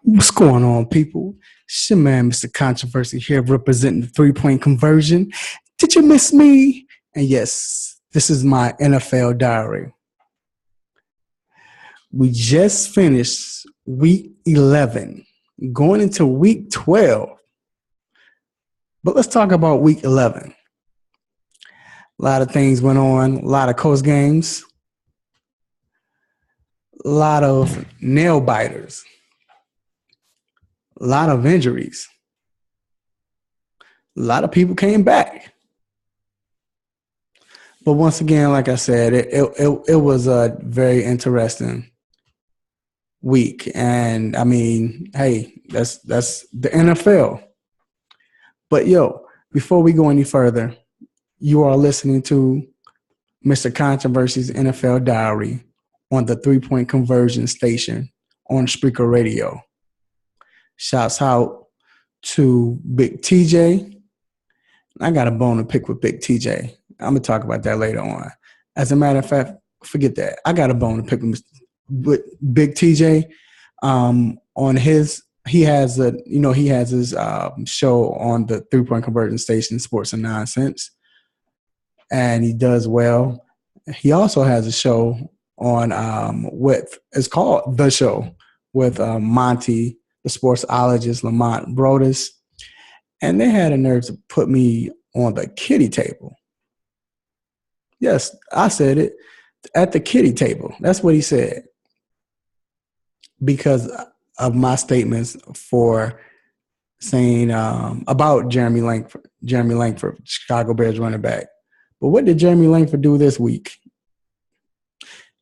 What's going on, people? It's your man, Mr. Controversy, here representing the three-point conversion. Did you miss me? And yes, this is my NFL diary. We just finished week 11, going into week 12. But let's talk about week 11. A lot of things went on, a lot of close games, a lot of nail biters, a lot of injuries. A lot of people came back. But once again, like I said, it was a very interesting week. And I mean, hey, that's the NFL. But before we go any further, you are listening to Mr. Controversy's NFL Diary on the three-point conversion station on Spreaker Radio. Shouts out to Big TJ. I got a bone to pick with Big TJ. I'm going to talk about that later on. As a matter of fact, forget that. I got a bone to pick with Big TJ. He has his show on the three-point conversion station, Sports and Nonsense, and he does well. He also has a show on it's called The Show with Monty, the sportsologist, Lamont Brodus. And they had a nerve to put me on the kiddie table. Yes, I said it, at the kiddie table. That's what he said. Because of my statements for saying about Jeremy Langford, Chicago Bears running back. But what did Jeremy Langford do this week?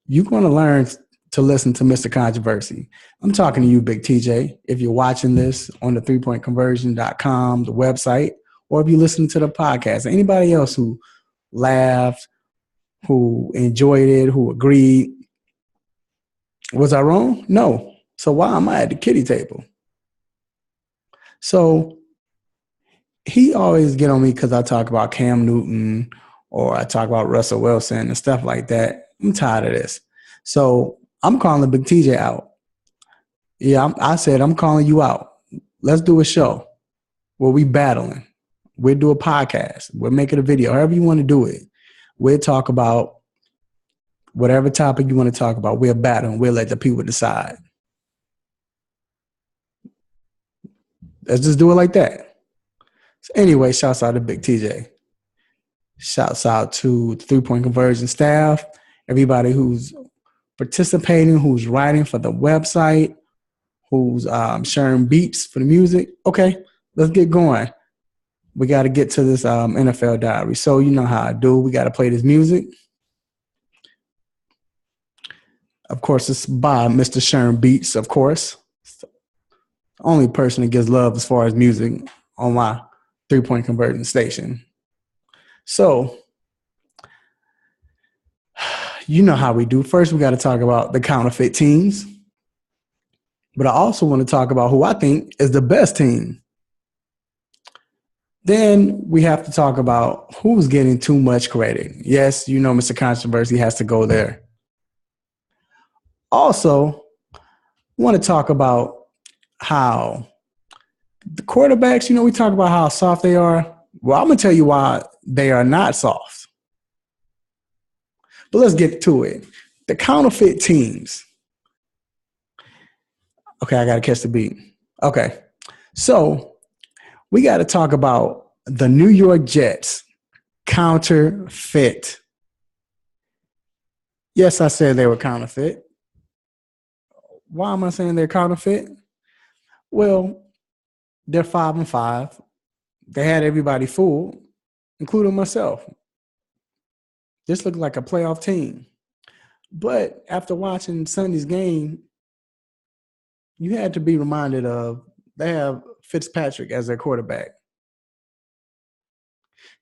You're going to learn to listen to Mr. Controversy. I'm talking to you, Big TJ. If you're watching this on the threepointconversion.com, the website, or if you listen to the podcast, anybody else who laughed, who enjoyed it, who agreed, was I wrong? No. So why am I at the kiddie table? So he always get on me because I talk about Cam Newton or I talk about Russell Wilson and stuff like that. I'm tired of this. So I'm calling Big TJ out. Yeah, I said, I'm calling you out. Let's do a show where we battling. We'll do a podcast. We'll make it a video, however you want to do it. We'll talk about whatever topic you want to talk about. We'll battle and we'll let the people decide. Let's just do it like that. So anyway, shouts out to Big TJ. Shouts out to the three-point conversion staff, everybody who's participating, who's writing for the website, who's sharing beats for the music. Okay, let's get going. We got to get to this NFL diary. So you know how I do. We got to play this music. Of course, it's by Mr. Sharon Beats, of course. Only person that gets love as far as music on my three-point conversion station. So, you know how we do. First, we got to talk about the counterfeit teams. But I also want to talk about who I think is the best team. Then we have to talk about who's getting too much credit. Yes, you know Mr. Controversy has to go there. Also, I want to talk about how the quarterbacks, we talk about how soft they are. Well, I'm going to tell you why they are not soft. But let's get to it. The counterfeit teams. Okay, I got to catch the beat. Okay, so we got to talk about the New York Jets. Counterfeit. Yes, I said they were counterfeit. Why am I saying they're counterfeit? Well, they're 5-5. They had everybody fooled, including myself. This looked like a playoff team. But after watching Sunday's game, you had to be reminded of they have Fitzpatrick as their quarterback.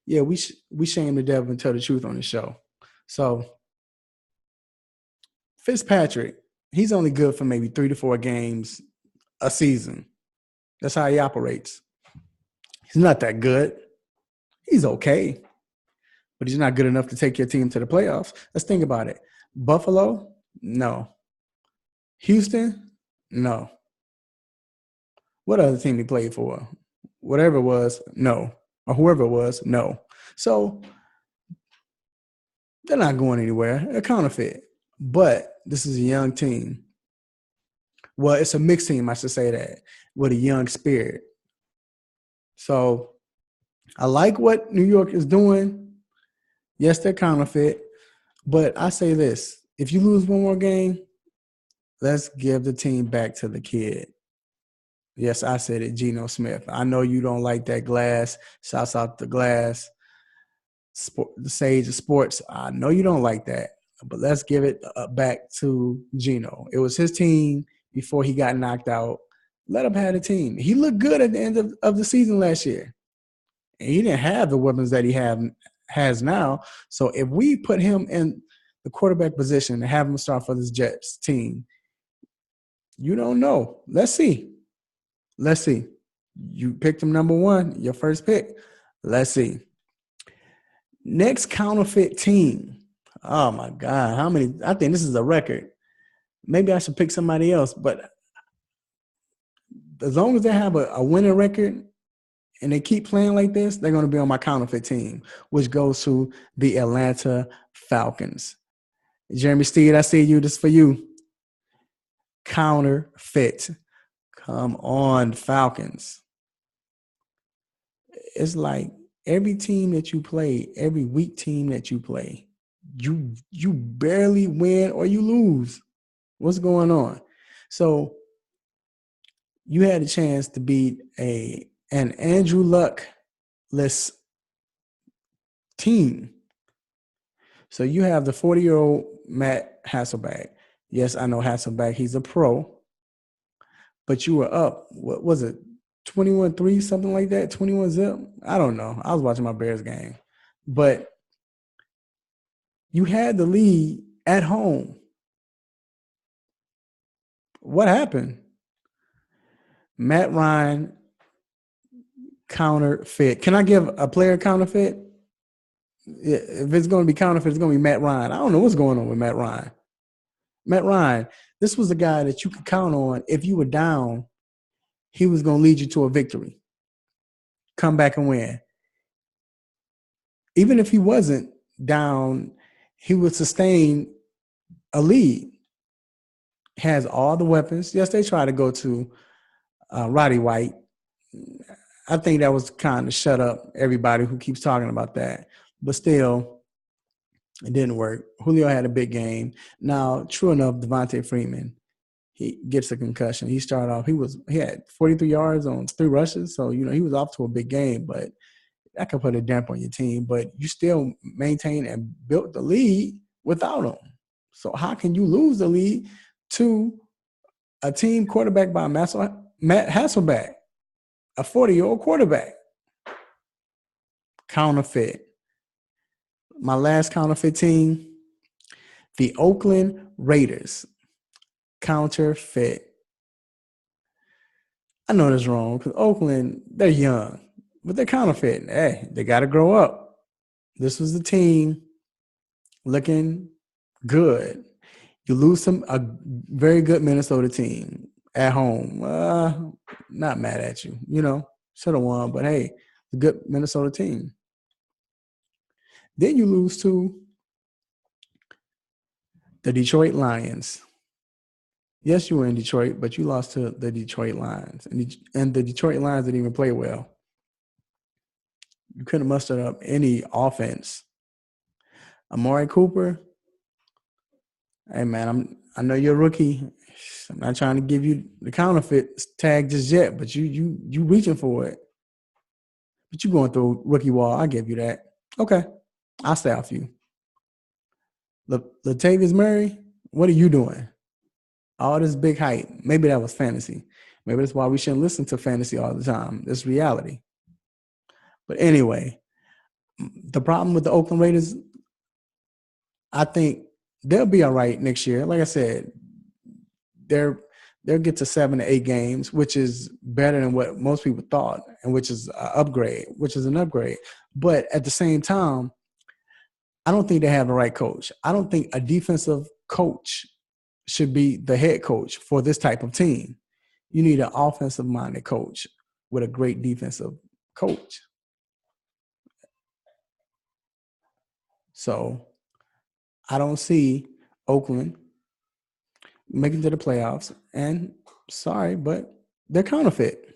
Yeah, we shame the devil and tell the truth on the show. So Fitzpatrick, he's only good for maybe 3 to 4 games a season. That's how he operates. He's not that good. He's okay, but he's not good enough to take your team to the playoffs. Let's think about it. Buffalo? No. Houston? No. What other team he played for? Whatever it was, no. Or whoever it was, no. So they're not going anywhere. They're counterfeit. But this is a young team. Well, it's a mixed team, I should say that, with a young spirit. So I like what New York is doing. Yes, they're counterfeit. But I say this, if you lose one more game, let's give the team back to the kid. Yes, I said it, Geno Smith. I know you don't like that Glass. Shouts out to Glass, the sage of sports. I know you don't like that, but let's give it back to Geno. It was his team before he got knocked out. Let him have the team. He looked good at the end of the season last year. And he didn't have the weapons that he has now. So if we put him in the quarterback position and have him start for this Jets team, you don't know. Let's see. Let's see. You picked him number one, your first pick. Let's see. Next counterfeit team. Oh my God. How many? I think this is a record. Maybe I should pick somebody else, but as long as they have a winning record and they keep playing like this, they're going to be on my counterfeit team, which goes to the Atlanta Falcons. Jeremy Steed, I see you. This is for you. Counterfeit. Come on, Falcons. It's like every team that you play, every weak team that you play, you barely win or you lose. What's going on? So you had a chance to beat an Andrew Luck-less team. So you have the 40-year-old Matt Hasselbeck. Yes, I know Hasselbeck. He's a pro. But you were up, what was it, 21-3, something like that, 21-zip? I don't know. I was watching my Bears game. But you had the lead at home. What happened? Matt Ryan, counterfeit. Can I give a player counterfeit? If it's going to be counterfeit, it's going to be Matt Ryan. I don't know what's going on with Matt Ryan. Matt Ryan, this was a guy that you could count on. If you were down, he was going to lead you to a victory. Come back and win. Even if he wasn't down, he would sustain a lead. Has all the weapons. Yes, they try to go to Roddy White. I think that was kind of shut up everybody who keeps talking about that. But still, it didn't work. Julio had a big game. Now, true enough, Devontae Freeman, he gets a concussion. He started off, he had 43 yards on 3 rushes. So, he was off to a big game, but that could put a damp on your team. But you still maintained and built the lead without him. So how can you lose the lead to a team quarterback by Matt Hasselbeck, a 40-year-old quarterback? Counterfeit. My last counterfeit team, the Oakland Raiders. Counterfeit. I know that's wrong because Oakland, they're young, but they're counterfeit. Hey, they got to grow up. This was the team looking good. You lose a very good Minnesota team at home. Not mad at you. Should have won, but hey, a good Minnesota team. Then you lose to the Detroit Lions. Yes, you were in Detroit, but you lost to the Detroit Lions. And the Detroit Lions didn't even play well. You couldn't muster up any offense. Amari Cooper, hey, man, I know you're a rookie. I'm not trying to give you the counterfeit tag just yet, but you reaching for it. But you going through rookie wall. I give you that. Okay, I'll stay off you. Latavius Murray, what are you doing? All this big hype. Maybe that was fantasy. Maybe that's why we shouldn't listen to fantasy all the time. It's reality. But anyway, the problem with the Oakland Raiders, I think they'll be all right next year. Like I said, they'll get to 7 to 8 games, which is better than what most people thought, and which is an upgrade. But at the same time, I don't think they have the right coach. I don't think a defensive coach should be the head coach for this type of team. You need an offensive minded coach with a great defensive coach. So I don't see Oakland making to the playoffs. And sorry, but they're counterfeit.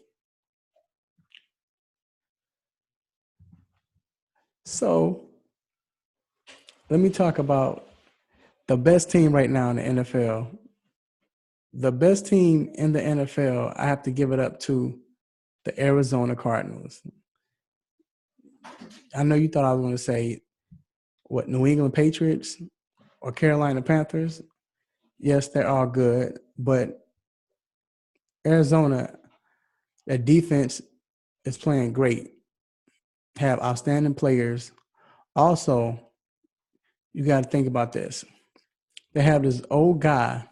So let me talk about the best team right now in the NFL. The best team in the NFL, I have to give it up to the Arizona Cardinals. I know you thought I was going to say, what, New England Patriots or Carolina Panthers? Yes, they're all good, but Arizona, their defense is playing great, have outstanding players. Also, you got to think about this. They have this old guy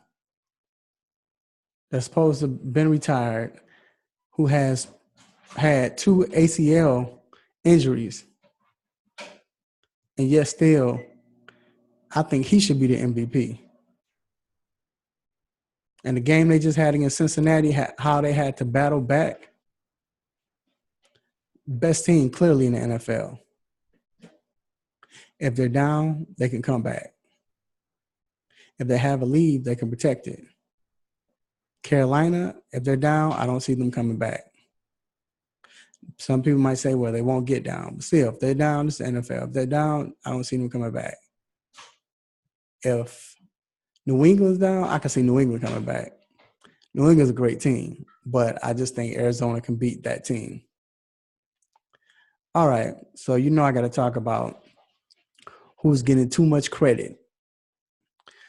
that's supposed to have been retired who has had 2 ACL injuries, and yet still, I think he should be the MVP. And the game they just had against Cincinnati, how they had to battle back, best team clearly in the NFL. If they're down, they can come back. If they have a lead, they can protect it. Carolina, if they're down, I don't see them coming back. Some people might say, well, they won't get down. But still, if they're down, it's the NFL. If they're down, I don't see them coming back. If New England's down, I can see New England coming back. New England's a great team, but I just think Arizona can beat that team. All right, so I got to talk about who's getting too much credit.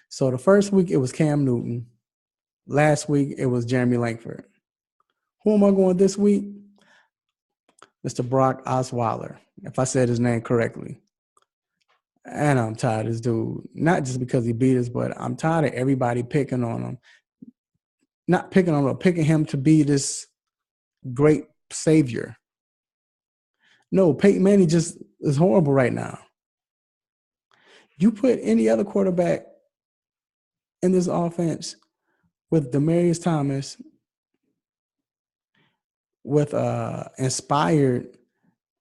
So the first week, it was Cam Newton. Last week, it was Jeremy Langford. Who am I going this week? Mr. Brock Osweiler, if I said his name correctly. And I'm tired of this dude, not just because he beat us, but I'm tired of everybody picking on him. Not picking on him, but picking him to be this great savior. No, Peyton Manning just is horrible right now. You put any other quarterback in this offense with Demaryius Thomas, with inspired,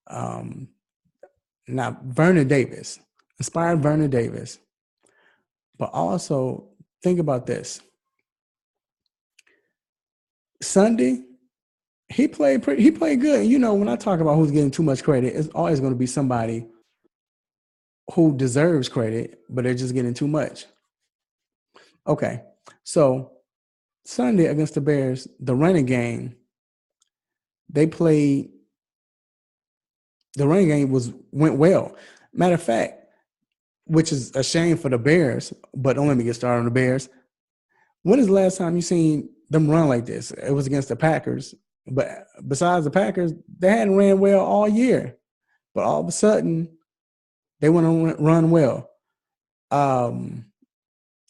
not Vernon Davis, inspired Vernon Davis, but also think about this. Sunday, he played good. When I talk about who's getting too much credit, it's always going to be somebody who deserves credit, but they're just getting too much. Okay, so Sunday against the Bears, the running game, they played. The running game went well. Matter of fact, which is a shame for the Bears, but don't let me get started on the Bears. When is the last time you seen them run like this? It was against the Packers. But besides the Packers, they hadn't ran well all year. But all of a sudden, they want to run well.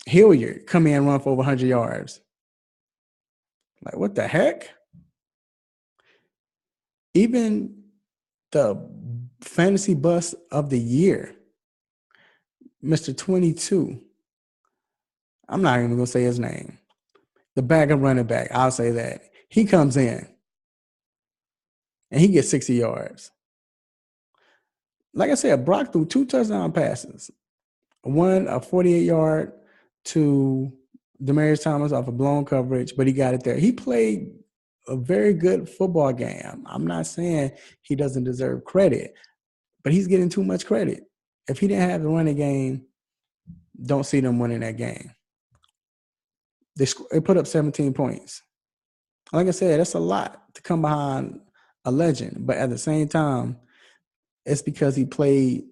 Hilliard come in and run for over 100 yards. Like, what the heck? Even the fantasy bust of the year, Mr. 22, I'm not even going to say his name. The backup running back, I'll say that. He comes in and he gets 60 yards. Like I said, Brock threw 2 touchdown passes. One, a 48-yard to Demaryius Thomas off a blown coverage, but he got it there. He played a very good football game. I'm not saying he doesn't deserve credit, but he's getting too much credit. If he didn't have the running game, don't see them winning that game. They put up 17 points. Like I said, that's a lot to come behind a legend, but at the same time, it's because he played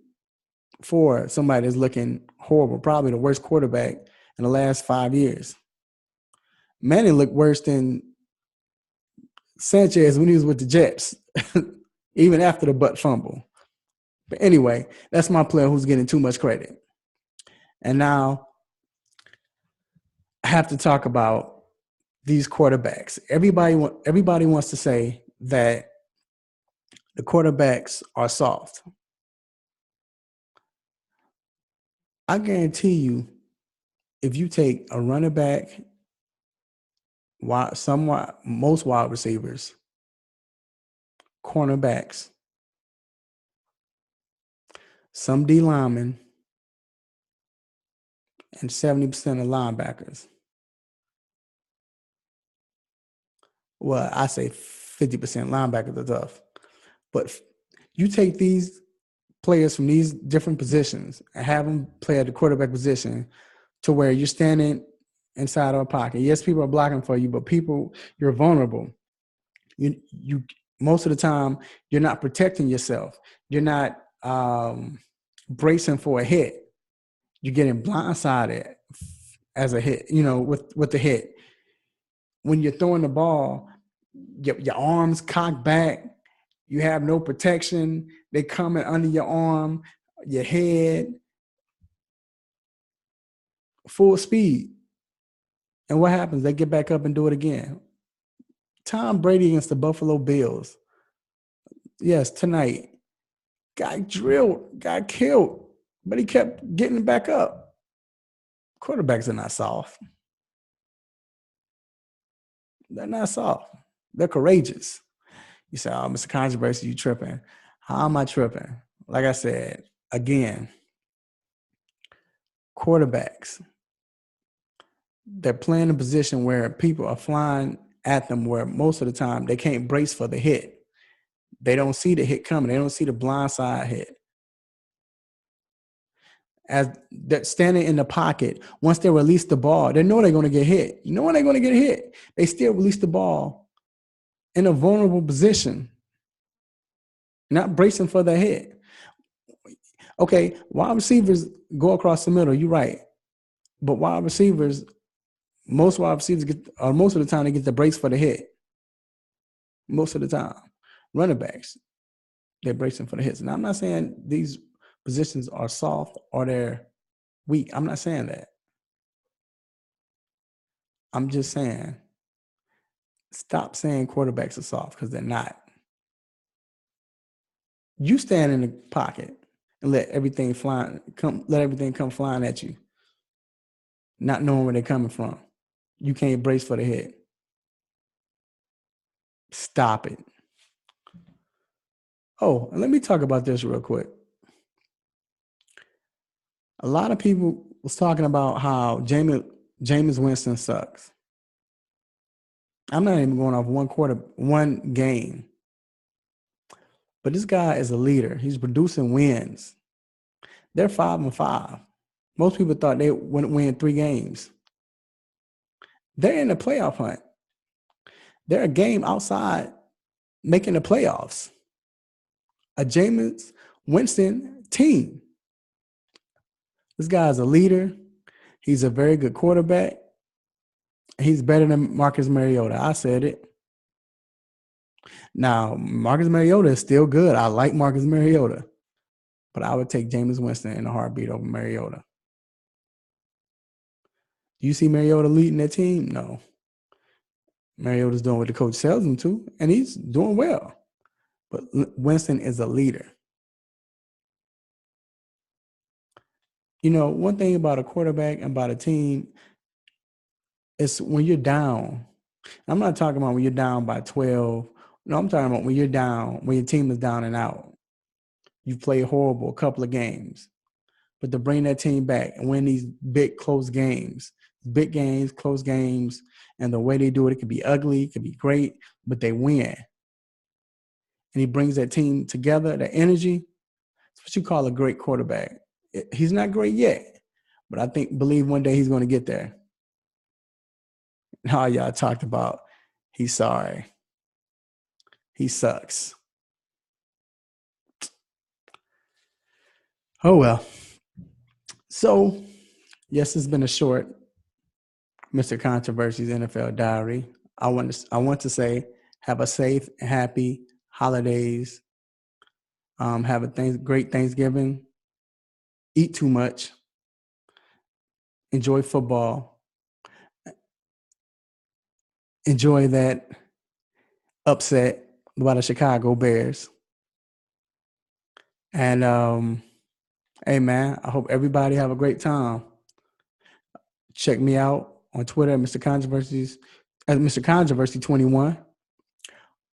for somebody that's looking horrible, probably the worst quarterback in the last 5 years. Manning looked worse than Sanchez when he was with the Jets, even after the butt fumble. But anyway, that's my player who's getting too much credit. And now I have to talk about these quarterbacks. Everybody wants to say that the quarterbacks are soft. I guarantee you, if you take a running back most wide receivers, cornerbacks, some D linemen, and 70% of linebackers. Well, I say 50% linebackers are tough. But you take these players from these different positions and have them play at the quarterback position to where you're standing inside of a pocket. Yes, people are blocking for you, but you're vulnerable. You most of the time you're not protecting yourself. You're not bracing for a hit. You're getting blindsided as a hit, with the hit. When you're throwing the ball, your arms cocked back, you have no protection. They coming under your arm, your head, full speed. And what happens? They get back up and do it again. Tom Brady against the Buffalo Bills. Yes, tonight. Got drilled, got killed, but he kept getting back up. Quarterbacks are not soft. They're not soft. They're courageous. You say, oh, Mr. Controversy, you tripping. How am I tripping? Like I said, again, quarterbacks, they're playing a position where people are flying at them where most of the time they can't brace for the hit. They don't see the hit coming. They don't see the blindside hit. As they're standing in the pocket, once they release the ball, they know they're going to get hit. You know when they're going to get hit? They still release the ball in a vulnerable position, not bracing for the hit. Okay, wide receivers go across the middle. You're right. But most wide receivers most of the time they get the brace for the hit. Most of the time. Running backs, they're bracing for the hits. And I'm not saying these positions are soft or they're weak. I'm not saying that. I'm just saying stop saying quarterbacks are soft because they're not. You stand in the pocket and let everything come flying at you, not knowing where they're coming from. You can't brace for the hit. Stop it. Oh, and let me talk about this real quick. A lot of people was talking about how Jameis Winston sucks. I'm not even going off one game. But this guy is a leader. He's producing wins. They're 5-5. Most people thought they wouldn't win 3 games. They're in the playoff hunt. They're a game outside making the playoffs. A Jameis Winston team. This guy's a leader. He's a very good quarterback. He's better than Marcus Mariota. I said it. Now, Marcus Mariota is still good. I like Marcus Mariota. But I would take Jameis Winston in a heartbeat over Mariota. Do you see Mariota leading that team? No. Mariota's doing what the coach tells him to, and he's doing well. But Winston is a leader. One thing about a quarterback and about a team is when you're down. I'm not talking about when you're down by 12. No, I'm talking about when you're down, when your team is down and out. You play horrible a couple of games. But to bring that team back and win these big, close games, close games, and the way they do it, it could be ugly, it could be great, but they win. And he brings that team together, that energy. That's what you call a great quarterback. He's not great yet, but I believe one day he's going to get there. Now y'all talked about he's sorry. He sucks. Oh, well. So, yes, it's been a short Mr. Controversy's NFL Diary. I want to say have a safe, happy holidays. Have a great Thanksgiving. Eat too much. Enjoy football. Enjoy that upset by the Chicago Bears. And hey, man, I hope everybody have a great time. Check me out on Twitter at Mr. Controversies Mr. Controversy 21.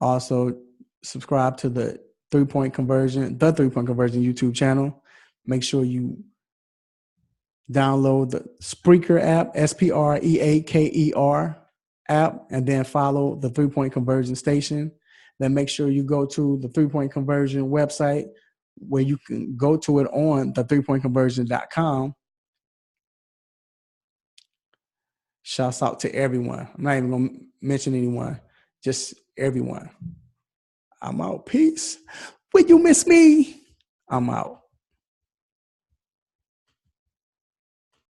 Also, subscribe to the 3-Point Conversion YouTube channel. Make sure you download the Spreaker app, Spreaker app, and then follow the 3-Point Conversion station. Then make sure you go to the 3-Point Conversion website, where you can go to it on the 3pointconversion.com. Shouts out to everyone. I'm not even going to mention anyone, just everyone. I'm out. Peace. Will you miss me? I'm out.